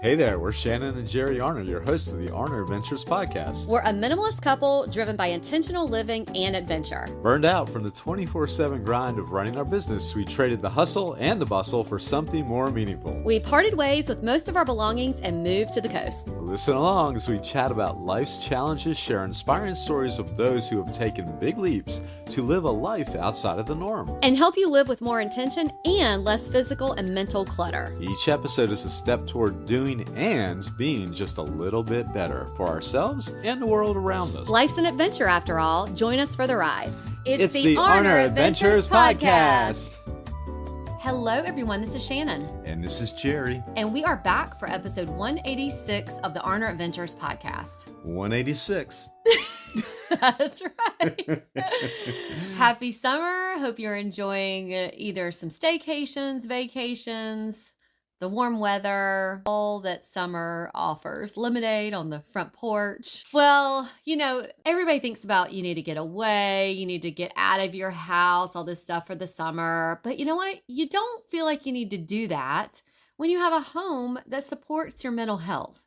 Hey there, we're Shannon and Jerry Arner, your hosts of the Arner Adventures podcast. We're a minimalist couple driven by intentional living and adventure. Burned out from the 24/7 grind of running our business, we traded the hustle and the bustle for something more meaningful. We parted ways with most of our belongings and moved to the coast. Listen along as we chat about life's challenges, share inspiring stories of those who have taken big leaps to live a life outside of the norm, and help you live with more intention and less physical and mental clutter. Each episode is a step toward doing and being just a little bit better for ourselves and the world around us. Life's an adventure after all. Join us for the ride. It's the Arner Adventures podcast. Hello, everyone. This is Shannon. And this is Jerry. And we are back for episode 186 of the Arner Adventures podcast. 186. That's right. Happy summer. Hope you're enjoying either some staycations, vacations, the warm weather, all that summer offers. Lemonade on the front porch. Well, everybody thinks about you need to get away, you need to get out of your house, all this stuff for the summer. But you know what? You don't feel like you need to do that when you have a home that supports your mental health.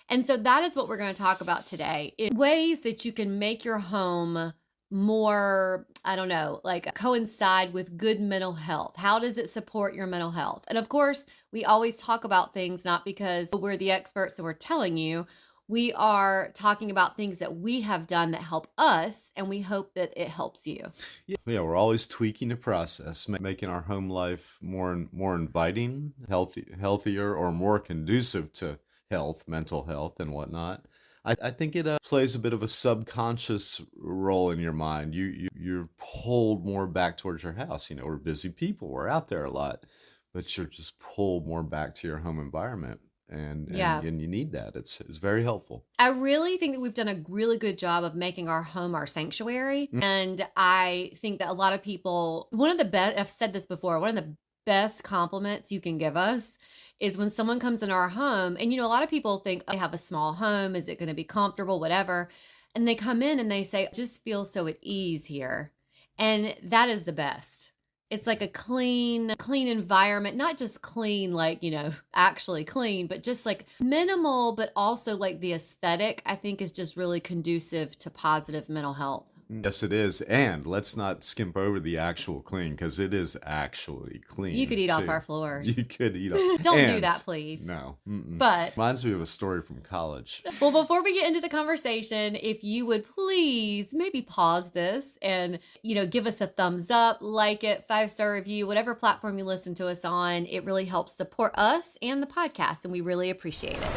And so that is what we're going to talk about today. Ways that you can make your home more, coincide with good mental health. How does it support your mental health? And of course, we always talk about things not because we're the experts and we're telling you. We are talking about things that we have done that help us, and we hope that it helps you. Yeah, we're always tweaking the process, making our home life more inviting, healthier, or more conducive to health, mental health, and whatnot. I think it plays a bit of a subconscious role in your mind. You're pulled more back towards your house. We're busy people. We're out there a lot, but you're just pulled more back to your home environment. And you need that. It's very helpful. I really think that we've done a really good job of making our home our sanctuary. Mm-hmm. And I think that a lot of people, I've said this before, one of the best compliments you can give us is when someone comes in our home. And, a lot of people think I have a small home. Is it going to be comfortable? Whatever. And they come in and they say, I just feel so at ease here. And that is the best. It's like a clean environment, not just clean, actually clean, but just like minimal, but also like the aesthetic, I think is just really conducive to positive mental health. Yes, it is. And let's not skimp over the actual clean, because it is actually clean. You could eat off our floors. You could eat off. Don't do that, please. No. But reminds me of a story from college. Well, before we get into the conversation, if you would please maybe pause this and, give us a thumbs up, like it, 5-star review, whatever platform you listen to us on. It really helps support us and the podcast, and we really appreciate it.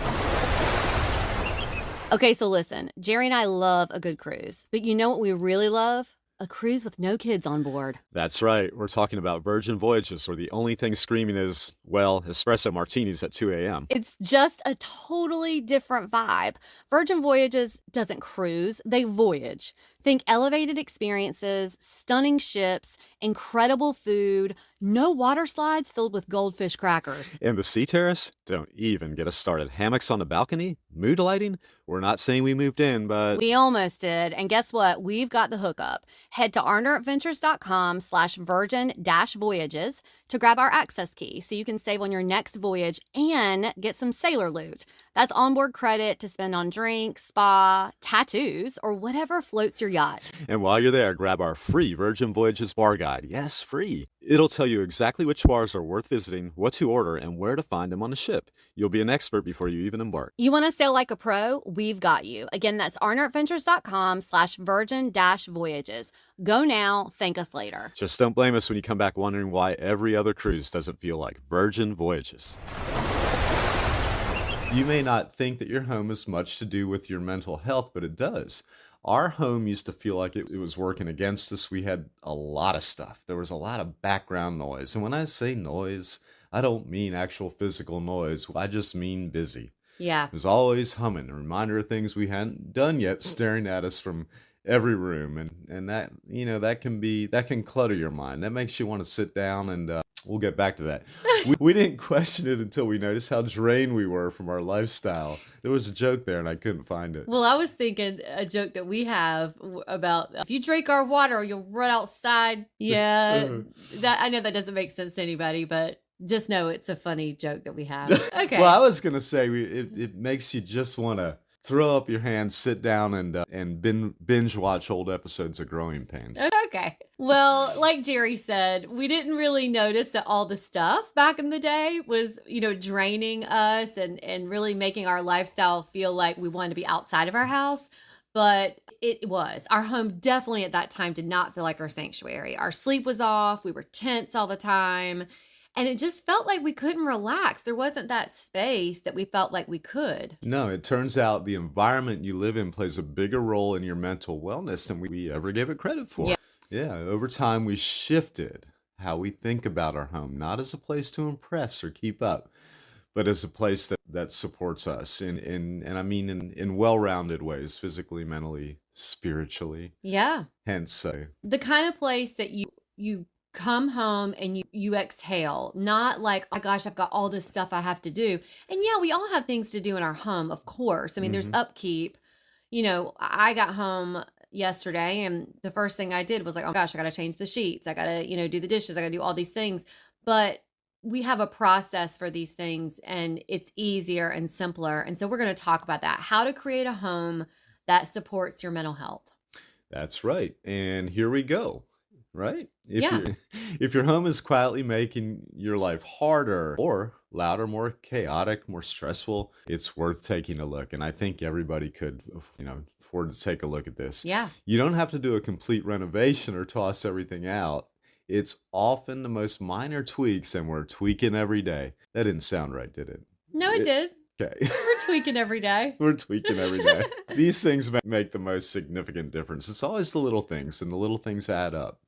Okay, so listen, Jerry and I love a good cruise, but you know what we really love? A cruise with no kids on board. That's right. We're talking about Virgin Voyages, where the only thing screaming is, espresso martinis at 2 a.m. It's just a totally different vibe. Virgin Voyages doesn't cruise, they voyage. Think elevated experiences, stunning ships, incredible food, no water slides filled with goldfish crackers. And the sea terrace? Don't even get us started. Hammocks on the balcony? Mood lighting? We're not saying we moved in, but we almost did. And guess what? We've got the hookup. Head to arneradventures.com/virgin-voyages to grab our access key so you can save on your next voyage and get some sailor loot. That's onboard credit to spend on drinks, spa, tattoos, or whatever floats your yacht. And while you're there, grab our free Virgin Voyages bar guide. Yes, free. It'll tell you exactly which bars are worth visiting, what to order, and where to find them on the ship. You'll be an expert before you even embark. You want to sail like a pro? We've got you. Again, that's arneradventures.com/virgin-voyages. Go now. Thank us later. Just don't blame us when you come back wondering why every other cruise doesn't feel like Virgin Voyages. You may not think that your home has much to do with your mental health, but it does. Our home used to feel like it was working against us. We had a lot of stuff. There was a lot of background noise. And when I say noise, I don't mean actual physical noise. I just mean busy. Yeah. It was always humming, a reminder of things we hadn't done yet staring at us from every room. And that, that can clutter your mind. That makes you want to sit down and we'll get back to that. We didn't question it until we noticed how drained we were from our lifestyle. There was a joke there and I couldn't find it. Well, I was thinking a joke that we have about if you drink our water, you'll run outside. Yeah, that I know that doesn't make sense to anybody, but Just know it's a funny joke that we have. Well, Okay. I was gonna say it makes you just want to throw up your hands, sit down, and binge watch old episodes of Growing Pains. Okay. Well, like Jerry said, we didn't really notice that all the stuff back in the day was, draining us and really making our lifestyle feel like we wanted to be outside of our house. But it was. Our home definitely at that time did not feel like our sanctuary. Our sleep was off. We were tense all the time. And it just felt like we couldn't relax. There wasn't that space that we felt like we could. No, it turns out the environment you live in plays a bigger role in your mental wellness than we ever gave it credit for. Yeah. Yeah, over time we shifted how we think about our home, not as a place to impress or keep up, but as a place that supports us and I mean in well-rounded ways, physically, mentally, spiritually. Yeah. Hence, The kind of place that you come home and you exhale, not like, oh my gosh, I've got all this stuff I have to do. And yeah, we all have things to do in our home, of course. I mean, there's upkeep. I got home yesterday and the first thing I did was like, oh gosh, I got to change the sheets. I got to, do the dishes. I got to do all these things. But we have a process for these things and it's easier and simpler. And so we're going to talk about that, how to create a home that supports your mental health. That's right. And here we go. Right? Yeah. If your home is quietly making your life harder or louder, more chaotic, more stressful, it's worth taking a look. And I think everybody could, afford to take a look at this. Yeah. You don't have to do a complete renovation or toss everything out. It's often the most minor tweaks, and we're tweaking every day. That didn't sound right, did it? No, it did. Okay. We're tweaking every day. We're tweaking every day. These things make the most significant difference. It's always the little things, and the little things add up.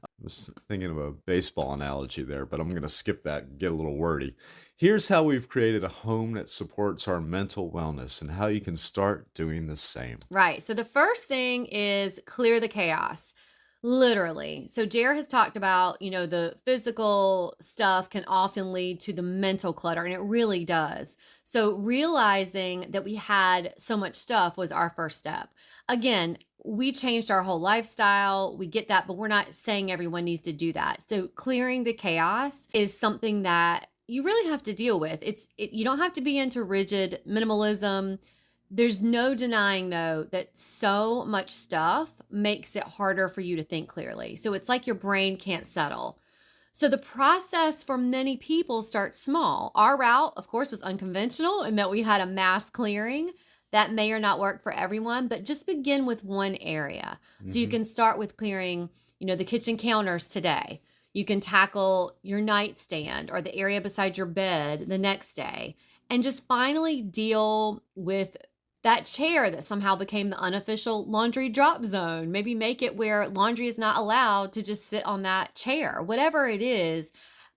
I was thinking of a baseball analogy there, but I'm going to skip that and get a little wordy. Here's how we've created a home that supports our mental wellness and how you can start doing the same. Right. So the first thing is clear the chaos. Literally. So Jer has talked about, the physical stuff can often lead to the mental clutter, and it really does. So realizing that we had so much stuff was our first step. Again, we changed our whole lifestyle. We get that, but we're not saying everyone needs to do that. So clearing the chaos is something that you really have to deal with. You don't have to be into rigid minimalism. There's no denying, though, that so much stuff makes it harder for you to think clearly. So it's like your brain can't settle. So the process for many people starts small. Our route, of course, was unconventional in that we had a mass clearing. That may or not work for everyone, but just begin with one area. So you can start with clearing, the kitchen counters today. You can tackle your nightstand or the area beside your bed the next day, and just finally deal with that chair that somehow became the unofficial laundry drop zone. Maybe make it where laundry is not allowed to just sit on that chair. Whatever it is,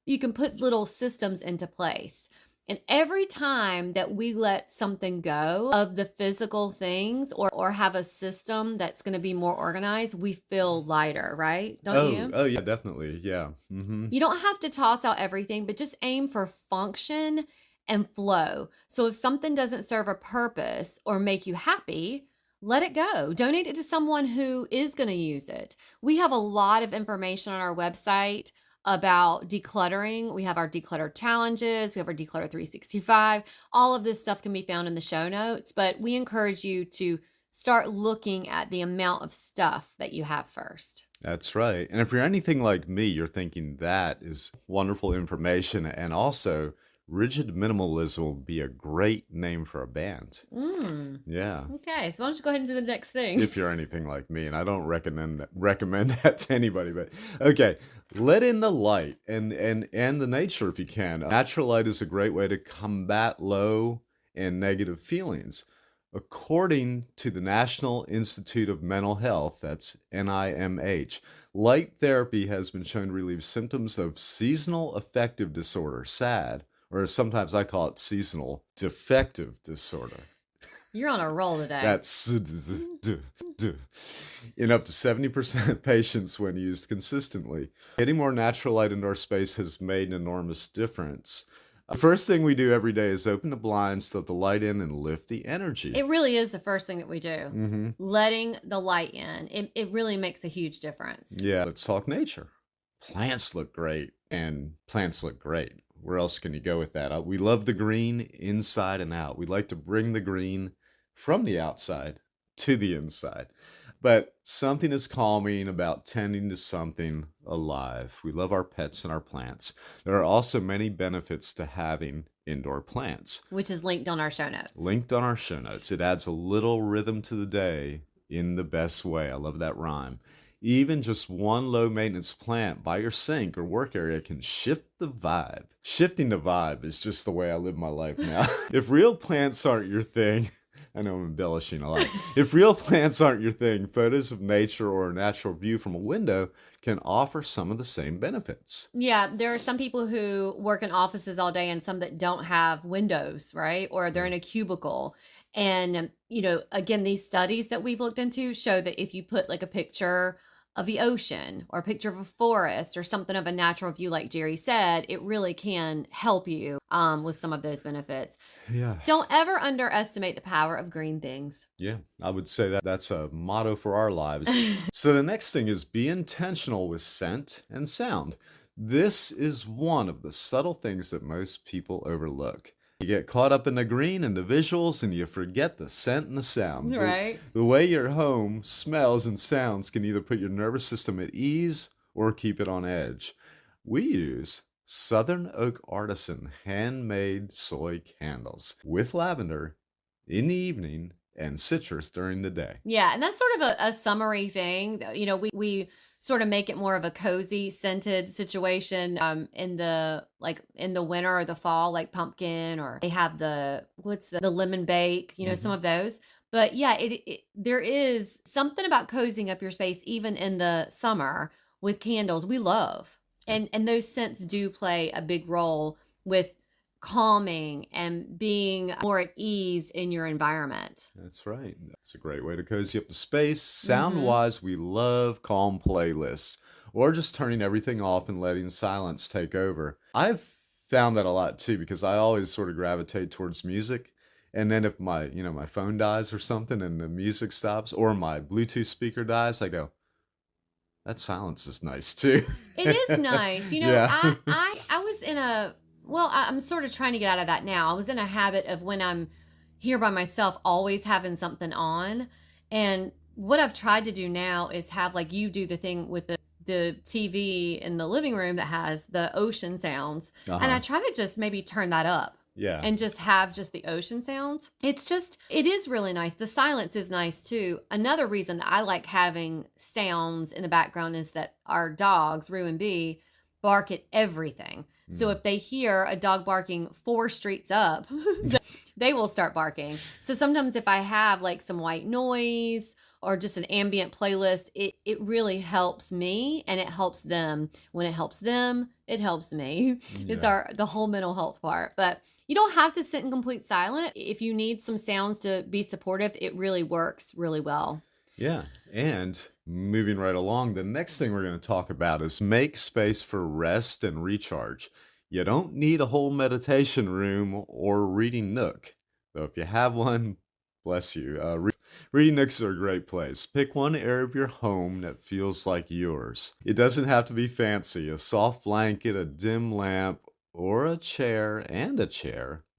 you can put little systems into place. And every time that we let something go of the physical things or have a system that's going to be more organized, we feel lighter, right? Don't you? Oh, yeah, definitely. Yeah. You don't have to toss out everything, but just aim for function and flow. So if something doesn't serve a purpose or make you happy, let it go. Donate it to someone who is going to use it. We have a lot of information on our website about decluttering. We have our declutter challenges. We have our declutter 365. All of this stuff can be found in the show notes, but we encourage you to start looking at the amount of stuff that you have first. That's right. And if you're anything like me, you're thinking that is wonderful information. And also, rigid minimalism will be a great name for a band. Yeah. Okay, so why don't you go ahead and do the next thing? If you're anything like me, and I don't recommend that to anybody, but okay, let in the light and the nature if you can. Natural light is a great way to combat low and negative feelings. According to the National Institute of Mental Health, that's NIMH, light therapy has been shown to relieve symptoms of seasonal affective disorder, SAD, or sometimes I call it seasonal defective disorder. You're on a roll today. That's in up to 70% of patients when used consistently. Getting more natural light into our space has made an enormous difference. The first thing we do every day is open the blinds, let the light in, and lift the energy. It really is the first thing that we do. Letting the light in. It really makes a huge difference. Yeah, let's talk nature. Plants look great, and plants look great. where else can you go with that? We love the green inside and out. We like to bring the green from the outside to the inside. But something is calming about tending to something alive. We love our pets and our plants. There are also many benefits to having indoor plants. Which is linked on our show notes. Linked on our show notes. It adds a little rhythm to the day in the best way. I love that rhyme. Even just one low maintenance plant by your sink or work area can shift the vibe. Shifting the vibe is just the way I live my life now. If real plants aren't your thing, I know I'm embellishing a lot. If real plants aren't your thing, photos of nature or a natural view from a window can offer some of the same benefits. Yeah, there are some people who work in offices all day and some that don't have windows, right? Or they're in a cubicle. And, again, these studies that we've looked into show that if you put like a picture of the ocean or a picture of a forest or something of a natural view, like Jerry said, it really can help you with some of those benefits. Yeah. Don't ever underestimate the power of green things. Yeah, I would say that that's a motto for our lives. So the next thing is be intentional with scent and sound. This is one of the subtle things that most people overlook. You get caught up in the green and the visuals and you forget the scent and the sound. Right. The way your home smells and sounds can either put your nervous system at ease or keep it on edge. We use Southern Oak Artisan handmade soy candles with lavender in the evening and citrus during the day. Yeah, and that's sort of a summary thing. We sort of make it more of a cozy scented situation in the winter or the fall, like pumpkin, or they have the lemon bake, some of those. But yeah, there is something about cozying up your space even in the summer with candles we love. And those scents do play a big role with calming and being more at ease in your environment. That's right. That's a great way to cozy up the space. Sound-wise, we love calm playlists or just turning everything off and letting silence take over. I've found that a lot too because I always sort of gravitate towards music. And then if my phone dies or something and the music stops or my Bluetooth speaker dies, I go, that silence is nice too. It is nice. Yeah. I was in I'm sort of trying to get out of that now. I was in a habit of when I'm here by myself, always having something on. And what I've tried to do now is have, like you do, the thing with the TV in the living room that has the ocean sounds. And I try to just maybe turn that up. Yeah. And just have just the ocean sounds. It is really nice. The silence is nice too. Another reason that I like having sounds in the background is that our dogs, Rue and Bee, bark at everything. So if they hear a dog barking 4 streets up, they will start barking. So sometimes if I have like some white noise or just an ambient playlist, it really helps me and it helps them. When it helps them, it helps me. Yeah. It's the whole mental health part. But you don't have to sit in complete silence. If you need some sounds to be supportive, it really works really well. Yeah. And moving right along, the next thing we're going to talk about is make space for rest and recharge. You don't need a whole meditation room or reading nook, though if you have one, bless you. Reading nooks are a great place. Pick one area of your home that feels like yours. It doesn't have to be fancy. A soft blanket, a dim lamp, or a chair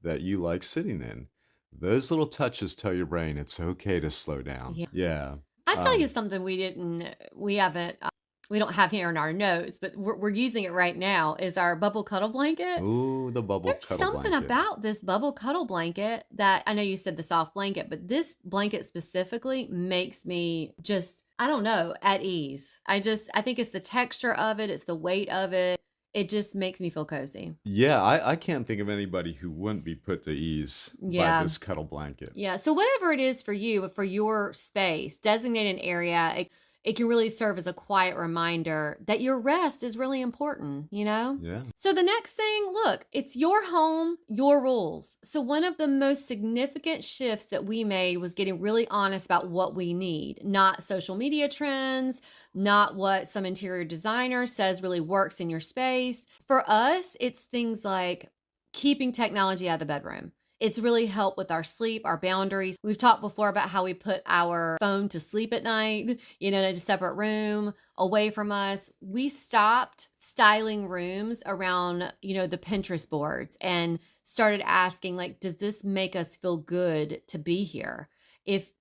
that you like sitting in. Those little touches tell your brain it's okay to slow down. Yeah. I feel like it's something we don't have here in our notes, but we're using it right now, is our bubble cuddle blanket. Ooh, the bubble There's cuddle something blanket. about this bubble cuddle blanket that, I know you said the soft blanket, but this blanket specifically makes me just, I don't know, at ease. I think it's the texture of it. It's the weight of it. It just makes me feel cozy. Yeah, I can't think of anybody who wouldn't be put to ease by this cuddle blanket. Yeah. So whatever it is for you, but for your space, designate an area. It can really serve as a quiet reminder that your rest is really important, Yeah. So the next thing, look, it's your home, your rules. So one of the most significant shifts that we made was getting really honest about what we need, not social media trends, not what some interior designer says really works in your space. For us, it's things like keeping technology out of the bedroom. It's really helped with our sleep, our boundaries. We've talked before about how we put our phone to sleep at night, in a separate room away from us. We stopped styling rooms around, the Pinterest boards and started asking, like, does this make us feel good to be here? If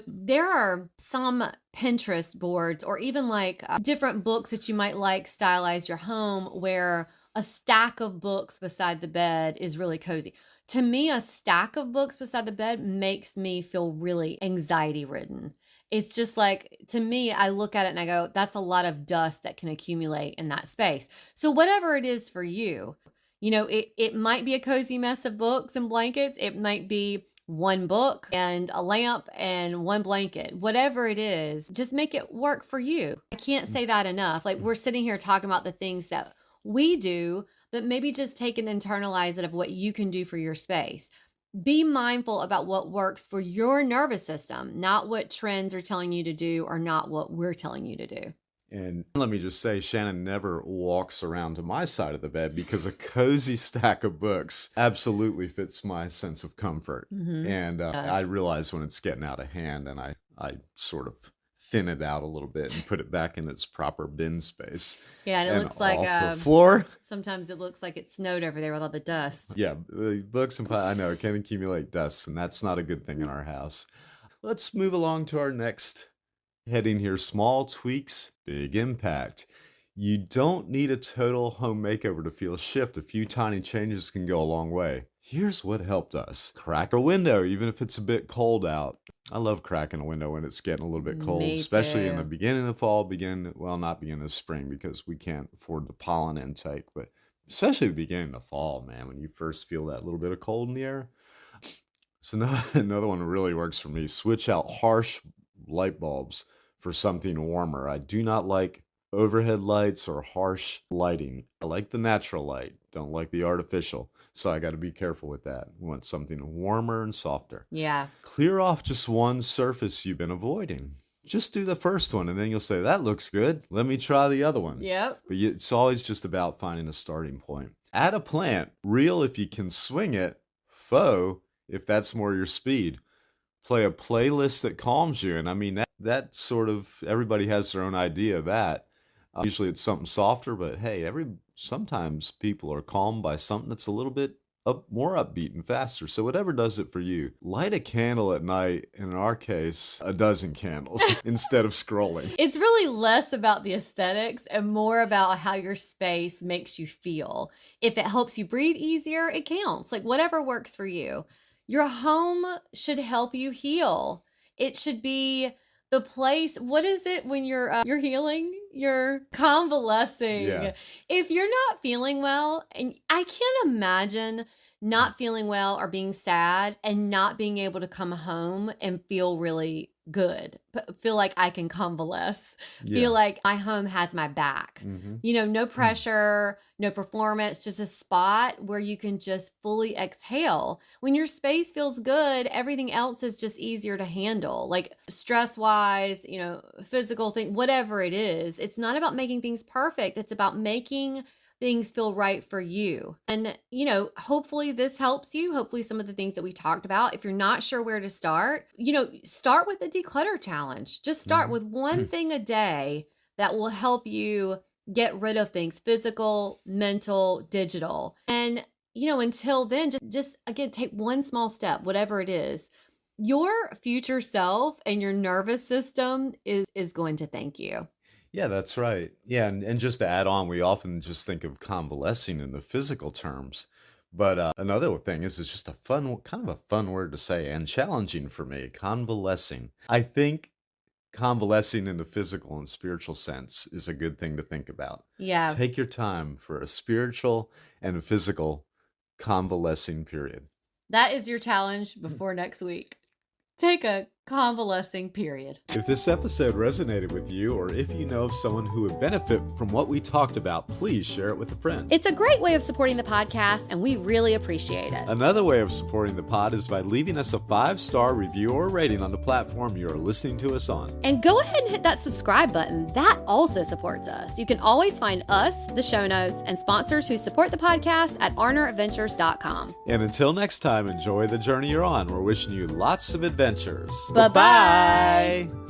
there are some Pinterest boards or even like different books that you might like stylize your home where a stack of books beside the bed is really cozy. To me, a stack of books beside the bed makes me feel really anxiety ridden. It's just like, to me, I look at it and I go, that's a lot of dust that can accumulate in that space. So, whatever it is for you, it might be a cozy mess of books and blankets. It might be one book and a lamp and one blanket. Whatever it is, just make it work for you. I can't say that enough. Like, we're sitting here talking about the things that we do, but maybe just take and internalize it of what you can do for your space. Be mindful about what works for your nervous system, not what trends are telling you to do or not what we're telling you to do. And let me just say, Shannon never walks around to my side of the bed because a cozy stack of books absolutely fits my sense of comfort. And I Yes. realize when it's getting out of hand, and I sort of thin it out a little bit and put it back in its proper bin space Yeah, and it and looks like off the floor. sometimes it looks like it snowed over there with all the dust. Yeah, the books and I know it can accumulate dust, and that's not a good thing in our house. Let's move along to our next heading here. Small tweaks, big impact. You don't need a total home makeover to feel a shift. A few tiny changes can go a long way. Here's what helped us. Crack a window, even if it's a bit cold out. I love cracking a window when it's getting a little bit cold, Me especially in the too. beginning of fall, not beginning of spring because we can't afford the pollen intake, but especially the beginning of fall, man, when you first feel that little bit of cold in the air. So now another one that really works for me. Switch out harsh light bulbs for something warmer. I do not like overhead lights or harsh lighting. I like the natural light, don't like the artificial. So I got to be careful with that. I want something warmer and softer. Yeah. Clear off just one surface you've been avoiding. Just do the first one and then you'll say, that looks good. Let me try the other one. Yep. But it's always just about finding a starting point. Add a plant, real if you can swing it, faux if that's more your speed. Play a playlist that calms you. And I mean, that sort of, everybody has their own idea of that. Usually it's something softer, but hey, sometimes people are calmed by something that's a little bit more upbeat and faster. So whatever does it for you. Light a candle at night, and in our case, a dozen candles instead of scrolling. It's really less about the aesthetics and more about how your space makes you feel. If it helps you breathe easier, it counts. Like, whatever works for you. Your home should help you heal. It should be the place. What is it when you're healing? You're convalescing. Yeah. If you're not feeling well, and I can't imagine not feeling well or being sad and not being able to come home and feel really good, feel like I can convalesce, Yeah. feel like my home has my back. Mhm. No pressure, no performance, just a spot where you can just fully exhale. When your space feels good, everything else is just easier to handle. Like, stress wise, physical thing, whatever it is. It's not about making things perfect. It's about making things feel right for you. And, hopefully this helps you. Hopefully some of the things that we talked about, if you're not sure where to start, start with the declutter challenge. Just start Mhm. with one thing a day that will help you get rid of things, physical, mental, digital. And, until then, just again, take one small step, whatever it is. Your future self and your nervous system is going to thank you. Yeah, that's right. Yeah, and just to add on, we often just think of convalescing in the physical terms. But another thing is, it's just kind of a fun word to say and challenging for me, convalescing. I think convalescing in the physical and spiritual sense is a good thing to think about. Yeah. Take your time for a spiritual and a physical convalescing period. That is your challenge before next week. Take a convalescing, period. If this episode resonated with you, or if you know of someone who would benefit from what we talked about, please share it with a friend. It's a great way of supporting the podcast, and we really appreciate it. Another way of supporting the pod is by leaving us a 5-star review or rating on the platform you are listening to us on. And go ahead and hit that subscribe button. That also supports us. You can always find us, the show notes, and sponsors who support the podcast at arneradventures.com. And until next time, enjoy the journey you're on. We're wishing you lots of adventures. Bye-bye.